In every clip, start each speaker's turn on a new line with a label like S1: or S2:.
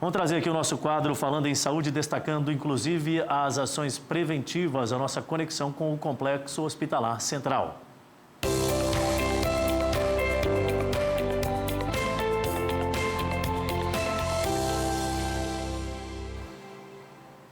S1: Vamos trazer aqui o nosso quadro Falando em Saúde, destacando inclusive as ações preventivas, a nossa conexão com o Complexo Hospitalar Central.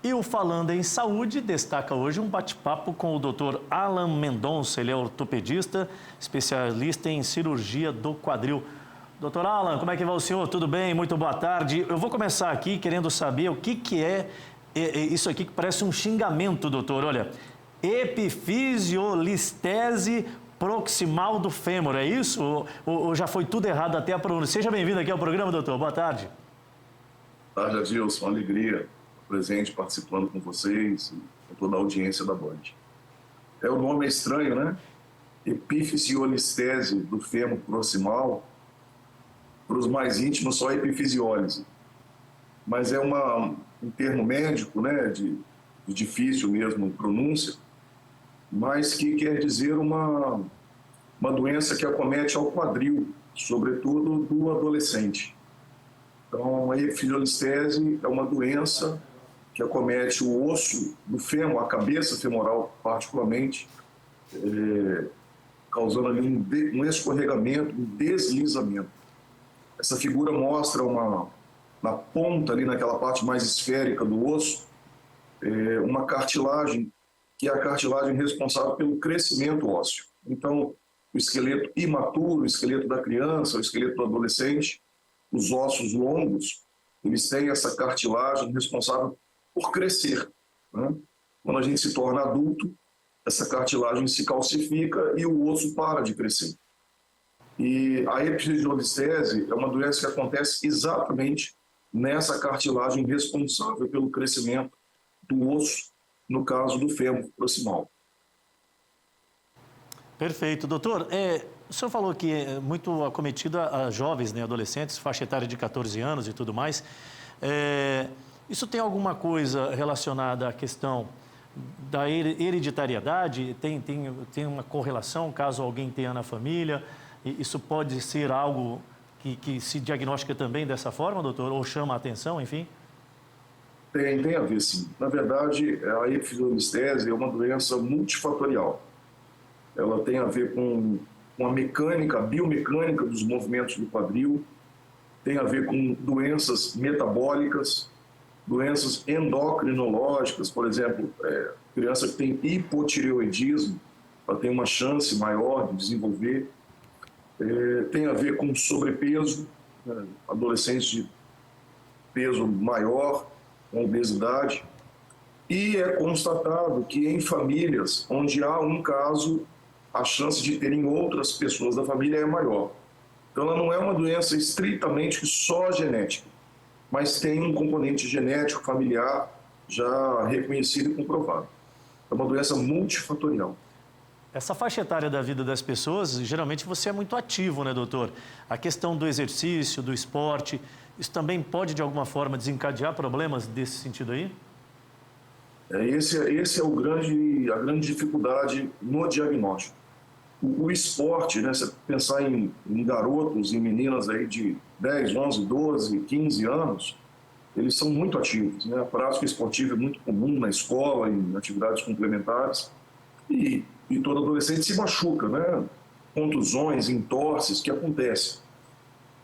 S1: E o Falando em Saúde destaca hoje um bate-papo com o Dr. Alan Mendonça. Ele é ortopedista, especialista em cirurgia do quadril. Doutor Alan, como é que vai o senhor? Tudo bem? Muito boa tarde. Eu vou começar aqui querendo saber o que é isso aqui que parece um xingamento, doutor. Olha, epifisiolistese proximal do fêmur, é isso? Ou já foi tudo errado até a pronúncia? Seja bem-vindo aqui ao programa, doutor. Boa tarde.
S2: Boa tarde, Adilson. Uma alegria presente participando com vocês e com toda a audiência da Band. O nome é estranho, né? Epifisiolistese do fêmur proximal. Para os mais íntimos, só epifisiólise. Mas é um termo médico, né, de difícil mesmo pronúncia, mas que quer dizer uma doença que acomete ao quadril, sobretudo do adolescente. Então, a epifisiolistese é uma doença que acomete o osso do fêmur, a cabeça femoral particularmente, causando ali um escorregamento, um deslizamento. Essa figura mostra na ponta, ali naquela parte mais esférica do osso, uma cartilagem, que é a cartilagem responsável pelo crescimento ósseo. Então, o esqueleto imaturo, o esqueleto da criança, o esqueleto do adolescente, os ossos longos, eles têm essa cartilagem responsável por crescer, né? Quando a gente se torna adulto, essa cartilagem se calcifica e o osso para de crescer. E a epifisiolistese é uma doença que acontece exatamente nessa cartilagem responsável pelo crescimento do osso, no caso do fêmur proximal.
S1: Perfeito. Doutor, o senhor falou que é muito acometida a jovens, né, adolescentes, faixa etária de 14 anos e tudo mais. Isso tem alguma coisa relacionada à questão da hereditariedade? Tem uma correlação, caso alguém tenha na família? Isso pode ser algo que se diagnostica também dessa forma, doutor? Ou chama a atenção, enfim?
S2: Tem a ver, sim. Na verdade, a epifisiolistese é uma doença multifatorial. Ela tem a ver com a mecânica, a biomecânica dos movimentos do quadril, tem a ver com doenças metabólicas, doenças endocrinológicas, por exemplo, criança que tem hipotireoidismo, ela tem uma chance maior de desenvolver. Tem a ver com sobrepeso, né? Adolescentes de peso maior, com obesidade. E é constatado que em famílias onde há um caso, a chance de terem outras pessoas da família é maior. Então, ela não é uma doença estritamente só genética, mas tem um componente genético familiar já reconhecido e comprovado. É uma doença multifatorial.
S1: Essa faixa etária da vida das pessoas, geralmente você é muito ativo, né, doutor? A questão do exercício, do esporte, isso também pode, de alguma forma, desencadear problemas desse sentido aí?
S2: Esse é a grande dificuldade no diagnóstico. O esporte, né, você pensar em garotos e meninas aí de 10, 11, 12, 15 anos, eles são muito ativos, né? A prática esportiva é muito comum na escola, em atividades complementares, e todo adolescente se machuca, né? Contusões, entorses que acontecem.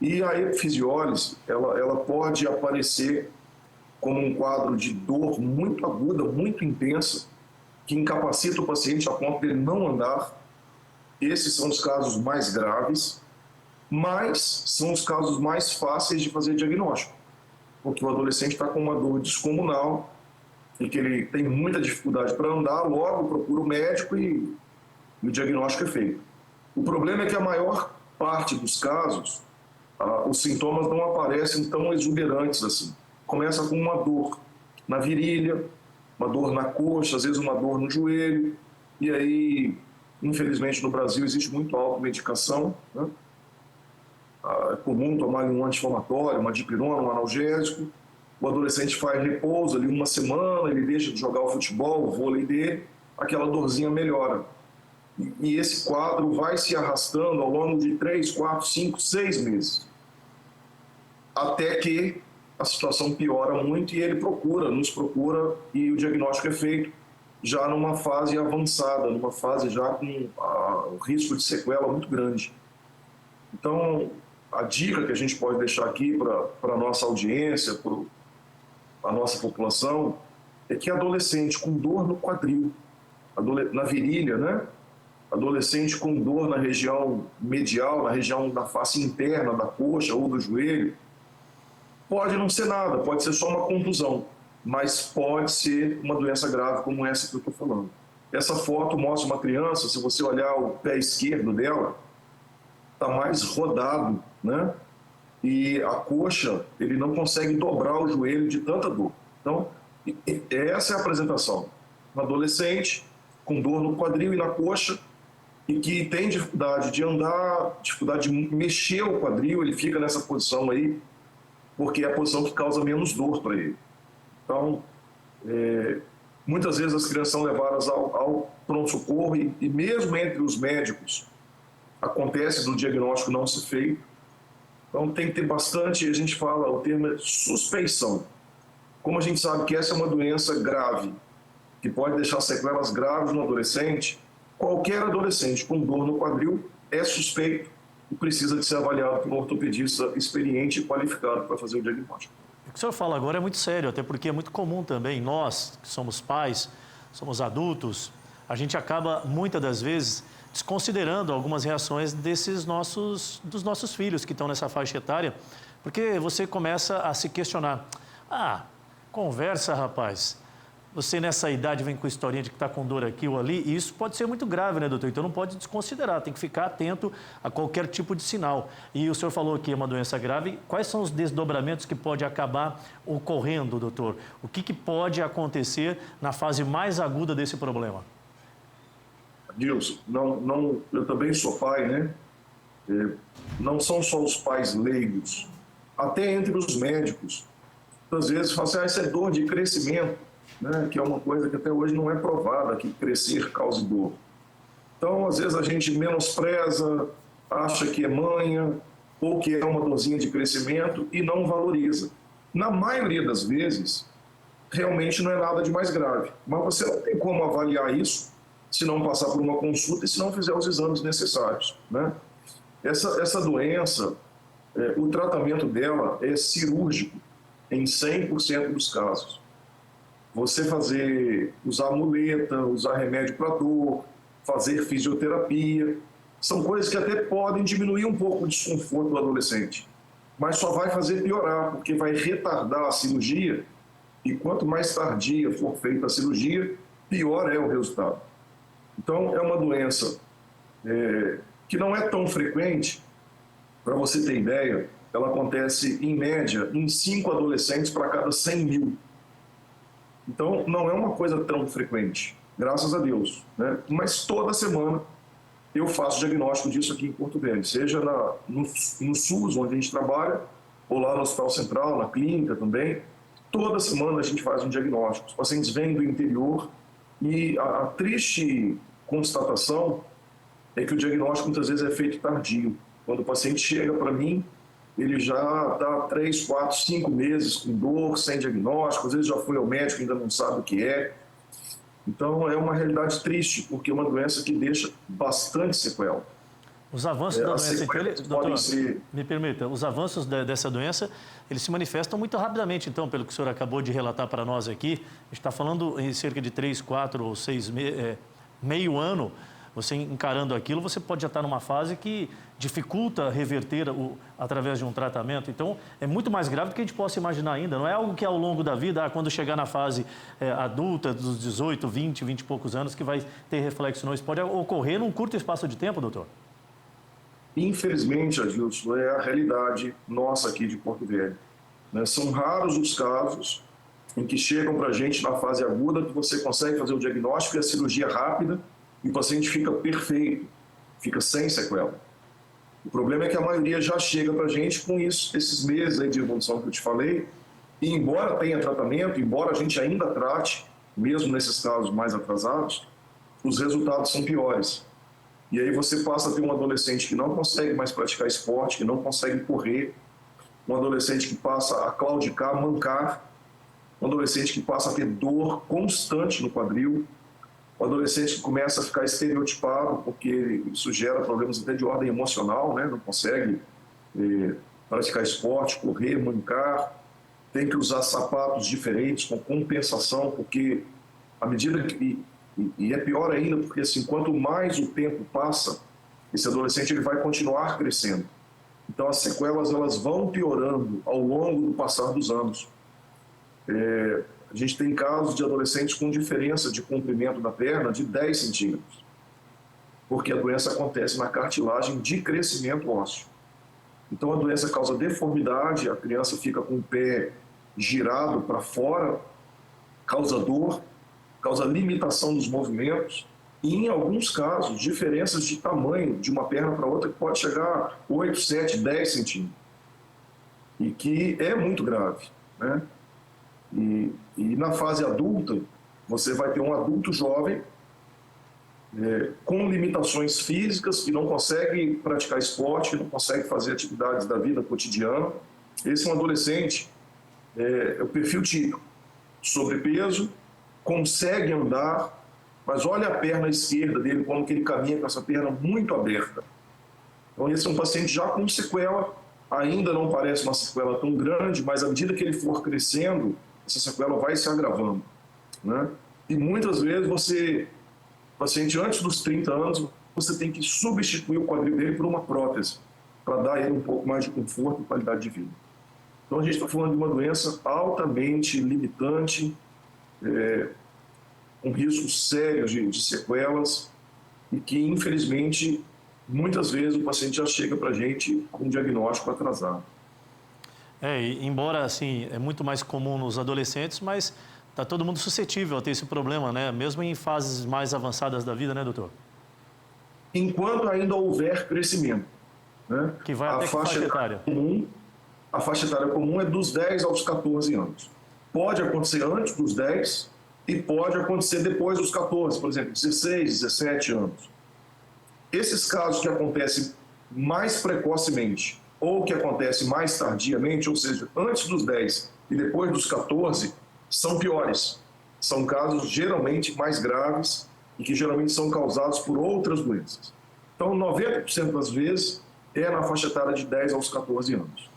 S2: E a epifisiólise, ela pode aparecer como um quadro de dor muito aguda, muito intensa, que incapacita o paciente a ponto de ele não andar. Esses são os casos mais graves, mas são os casos mais fáceis de fazer diagnóstico, porque o adolescente está com uma dor descomunal e que ele tem muita dificuldade para andar, logo procura o médico e o diagnóstico é feito. O problema é que a maior parte dos casos, os sintomas não aparecem tão exuberantes assim. Começa com uma dor na virilha, uma dor na coxa, às vezes uma dor no joelho, e aí, infelizmente, no Brasil existe muito automedicação, né? É comum tomar um anti-inflamatório, uma dipirona, um analgésico. O adolescente faz repouso ali uma semana, ele deixa de jogar o futebol, o vôlei dele, aquela dorzinha melhora. E esse quadro vai se arrastando ao longo de 3, 4, 5, 6 meses. Até que a situação piora muito e ele nos procura, e o diagnóstico é feito já numa fase avançada, numa fase já com o risco de sequela muito grande. Então, a dica que a gente pode deixar aqui para a nossa audiência, para a nossa população, é que adolescente com dor no quadril, na virilha, né? Adolescente com dor na região medial, na região da face interna da coxa ou do joelho, pode não ser nada, pode ser só uma contusão, mas pode ser uma doença grave como essa que eu estou falando. Essa foto mostra uma criança, se você olhar o pé esquerdo dela, está mais rodado, né? E a coxa, ele não consegue dobrar o joelho de tanta dor. Então, essa é a apresentação. Um adolescente com dor no quadril e na coxa e que tem dificuldade de andar, dificuldade de mexer o quadril, ele fica nessa posição aí, porque é a posição que causa menos dor para ele. Então, muitas vezes as crianças são levadas ao pronto-socorro e mesmo entre os médicos acontece do diagnóstico não ser feito. Então tem que ter bastante, a gente fala, o termo é suspeição. Como a gente sabe que essa é uma doença grave, que pode deixar sequelas graves no adolescente, qualquer adolescente com dor no quadril é suspeito e precisa de ser avaliado por um ortopedista experiente e qualificado para fazer o diagnóstico.
S1: O que o senhor fala agora é muito sério, até porque é muito comum também, nós que somos pais, somos adultos, a gente acaba muitas das vezes desconsiderando algumas reações dos nossos filhos que estão nessa faixa etária, porque você começa a se questionar. Conversa, rapaz. Você nessa idade vem com historinha de que está com dor aqui ou ali, e isso pode ser muito grave, né, doutor? Então não pode desconsiderar, tem que ficar atento a qualquer tipo de sinal. E o senhor falou que é uma doença grave, quais são os desdobramentos que pode acabar ocorrendo, doutor? O que pode acontecer na fase mais aguda desse problema?
S2: Adilson, eu também sou pai, né? Não são só os pais leigos, até entre os médicos. Às vezes falam assim, isso é dor de crescimento, né? Que é uma coisa que até hoje não é provada, que crescer causa dor. Então, às vezes a gente menospreza, acha que é manha, ou que é uma dorzinha de crescimento e não valoriza. Na maioria das vezes, realmente não é nada de mais grave, mas você não tem como avaliar isso se não passar por uma consulta e se não fizer os exames necessários, né? Essa doença, o tratamento dela é cirúrgico em 100% dos casos. Você usar muleta, usar remédio para dor, fazer fisioterapia, são coisas que até podem diminuir um pouco o desconforto do adolescente, mas só vai fazer piorar, porque vai retardar a cirurgia, e quanto mais tardia for feita a cirurgia, pior é o resultado. Então, é uma doença que não é tão frequente. Para você ter ideia, ela acontece, em média, em 5 adolescentes para cada 100 mil. Então, não é uma coisa tão frequente, graças a Deus, né? Mas toda semana eu faço diagnóstico disso aqui em Porto Velho, seja no SUS, onde a gente trabalha, ou lá no Hospital Central, na clínica também. Toda semana a gente faz um diagnóstico. Os pacientes vêm do interior e a triste constatação é que o diagnóstico muitas vezes é feito tardio. Quando o paciente chega para mim, ele já está 3, 4, 5 meses com dor, sem diagnóstico, às vezes já foi ao médico e ainda não sabe o que é. Então é uma realidade triste, porque é uma doença que deixa bastante sequela.
S1: Os avanços da doença, então, doutor, me permita, os avanços dessa doença, eles se manifestam muito rapidamente, então, pelo que o senhor acabou de relatar para nós aqui. A gente está falando em cerca de 3, 4 ou 6 meses, meio ano, você encarando aquilo, você pode já estar numa fase que dificulta reverter através de um tratamento. Então, é muito mais grave do que a gente possa imaginar ainda. Não é algo que ao longo da vida, quando chegar na fase adulta, dos 18, 20 e poucos anos, que vai ter reflexo. Não, isso pode ocorrer num curto espaço de tempo, doutor?
S2: Infelizmente, Adilson, é a realidade nossa aqui de Porto Velho, né? São raros os casos em que chegam para a gente na fase aguda, que você consegue fazer o diagnóstico e a cirurgia rápida, e o paciente fica perfeito, fica sem sequela. O problema é que a maioria já chega para a gente com isso, esses meses aí de evolução que eu te falei, e embora tenha tratamento, embora a gente ainda trate, mesmo nesses casos mais atrasados, os resultados são piores. E aí você passa a ter um adolescente que não consegue mais praticar esporte, que não consegue correr, um adolescente que passa a claudicar, mancar, um adolescente que passa a ter dor constante no quadril, um adolescente que começa a ficar estereotipado, porque isso gera problemas até de ordem emocional, né? Não consegue praticar esporte, correr, mancar, tem que usar sapatos diferentes, com compensação, porque à medida que... E é pior ainda, porque assim, quanto mais o tempo passa, esse adolescente ele vai continuar crescendo. Então as sequelas elas vão piorando ao longo do passar dos anos. A gente tem casos de adolescentes com diferença de comprimento da perna de 10 centímetros, porque a doença acontece na cartilagem de crescimento ósseo. Então a doença causa deformidade, a criança fica com o pé girado para fora, causa dor, causa limitação dos movimentos e, em alguns casos, diferenças de tamanho de uma perna para outra que pode chegar a 8, 7, 10 centímetros. E que é muito grave, né? E na fase adulta, você vai ter um adulto jovem com limitações físicas, que não consegue praticar esporte, que não consegue fazer atividades da vida cotidiana. Esse é um adolescente, é o perfil típico, sobrepeso, consegue andar, mas olha a perna esquerda dele, como que ele caminha com essa perna muito aberta. Então esse é um paciente já com sequela, ainda não parece uma sequela tão grande, mas à medida que ele for crescendo, essa sequela vai se agravando, né? E muitas vezes paciente antes dos 30 anos, você tem que substituir o quadril dele por uma prótese, para dar a ele um pouco mais de conforto e qualidade de vida. Então a gente está falando de uma doença altamente limitante, com riscos sérios de sequelas, e que infelizmente muitas vezes o paciente já chega para a gente com um diagnóstico atrasado.
S1: Embora assim, é muito mais comum nos adolescentes, mas está todo mundo suscetível a ter esse problema, né? Mesmo em fases mais avançadas da vida, né, doutor?
S2: Enquanto ainda houver crescimento, né?
S1: Que vai até que faixa etária?
S2: A faixa etária comum é dos 10 aos 14 anos. Pode acontecer antes dos 10 e pode acontecer depois dos 14, por exemplo, 16, 17 anos. Esses casos que acontecem mais precocemente ou que acontecem mais tardiamente, ou seja, antes dos 10 e depois dos 14, são piores. São casos geralmente mais graves e que geralmente são causados por outras doenças. Então, 90% das vezes é na faixa etária de 10 aos 14 anos.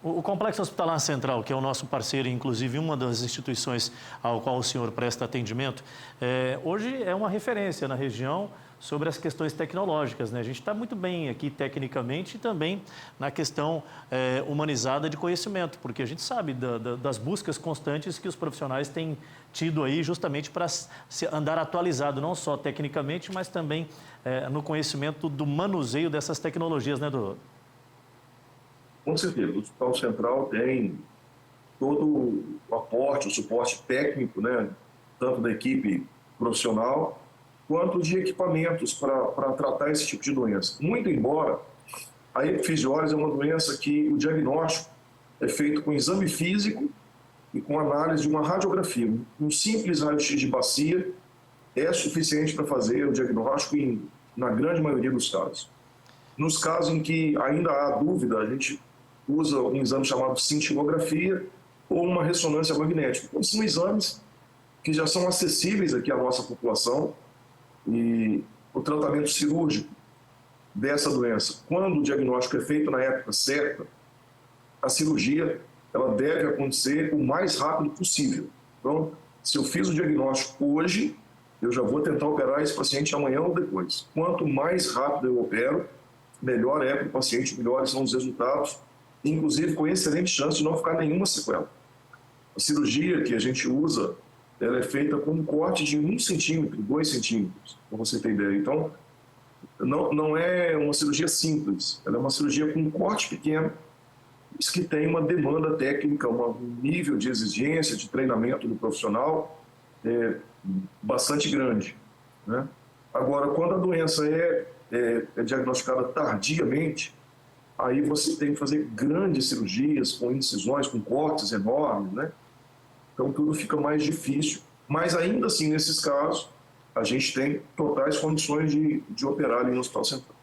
S1: O Complexo Hospitalar Central, que é o nosso parceiro, inclusive uma das instituições ao qual o senhor presta atendimento, hoje é uma referência na região sobre as questões tecnológicas, né? A gente está muito bem aqui tecnicamente e também na questão humanizada de conhecimento, porque a gente sabe das buscas constantes que os profissionais têm tido aí justamente para andar atualizado, não só tecnicamente, mas também no conhecimento do manuseio dessas tecnologias, né, doutor?
S2: Com certeza, o Hospital Central tem todo o aporte, o suporte técnico, né, tanto da equipe profissional, quanto de equipamentos para tratar esse tipo de doença. Muito embora a epifisiólise é uma doença que o diagnóstico é feito com exame físico e com análise de uma radiografia. Um simples raio-x de bacia é suficiente para fazer o diagnóstico na grande maioria dos casos. Nos casos em que ainda há dúvida, a gente usa um exame chamado cintilografia ou uma ressonância magnética. Então, são exames que já são acessíveis aqui à nossa população, e o tratamento cirúrgico dessa doença, quando o diagnóstico é feito na época certa, a cirurgia ela deve acontecer o mais rápido possível. Então, se eu fiz o diagnóstico hoje, eu já vou tentar operar esse paciente amanhã ou depois. Quanto mais rápido eu opero, melhor é para o paciente, melhores são os resultados, inclusive com excelente chance de não ficar nenhuma sequela. A cirurgia que a gente usa, ela é feita com um corte de 1 centímetro, 2 centímetros, para você ter ideia. Então, não é uma cirurgia simples, ela é uma cirurgia com um corte pequeno, isso que tem uma demanda técnica, um nível de exigência, de treinamento do profissional bastante grande, né? Agora, quando a doença é diagnosticada tardiamente, aí você tem que fazer grandes cirurgias, com incisões, com cortes enormes, né? Então, tudo fica mais difícil. Mas, ainda assim, nesses casos, a gente tem totais condições de operar ali no Hospital Central.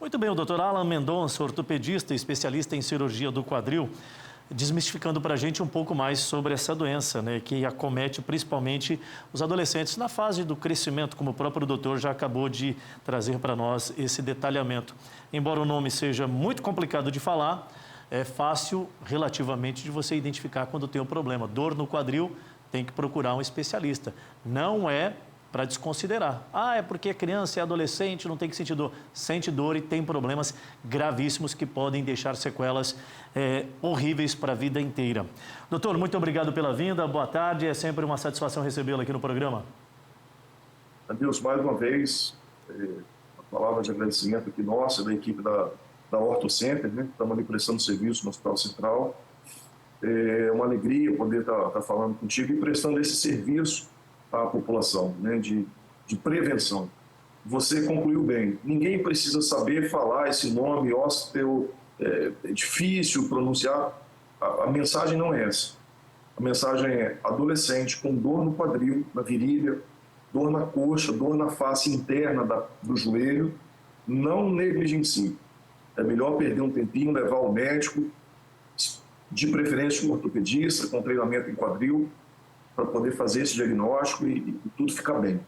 S1: Muito bem, o doutor Alan Mendonça, ortopedista e especialista em cirurgia do quadril, desmistificando para a gente um pouco mais sobre essa doença, né, que acomete principalmente os adolescentes na fase do crescimento, como o próprio doutor já acabou de trazer para nós esse detalhamento. Embora o nome seja muito complicado de falar, é fácil relativamente de você identificar quando tem um problema. Dor no quadril, tem que procurar um especialista. Não é para desconsiderar. É porque é criança, é adolescente, não tem que sentir dor. Sente dor e tem problemas gravíssimos que podem deixar sequelas horríveis para a vida inteira. Doutor, muito obrigado pela vinda, boa tarde, é sempre uma satisfação recebê-lo aqui no programa.
S2: Adeus, mais uma vez, uma palavra de agradecimento aqui nossa, da equipe da Orto Center, né? Estamos ali prestando serviço no Hospital Central. É uma alegria poder estar falando contigo e prestando esse serviço à população, né, de prevenção. Você concluiu bem, ninguém precisa saber falar esse nome, osteo, é difícil pronunciar, a mensagem não é essa. A mensagem é adolescente com dor no quadril, na virilha, dor na coxa, dor na face interna do joelho, não negligencie. É melhor perder um tempinho, levar ao médico, de preferência um ortopedista com treinamento em quadril, para poder fazer esse diagnóstico e tudo ficar bem.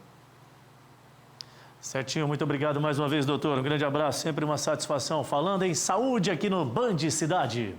S1: Certinho, muito obrigado mais uma vez, doutor. Um grande abraço, sempre uma satisfação. Falando em saúde aqui no Band Cidade.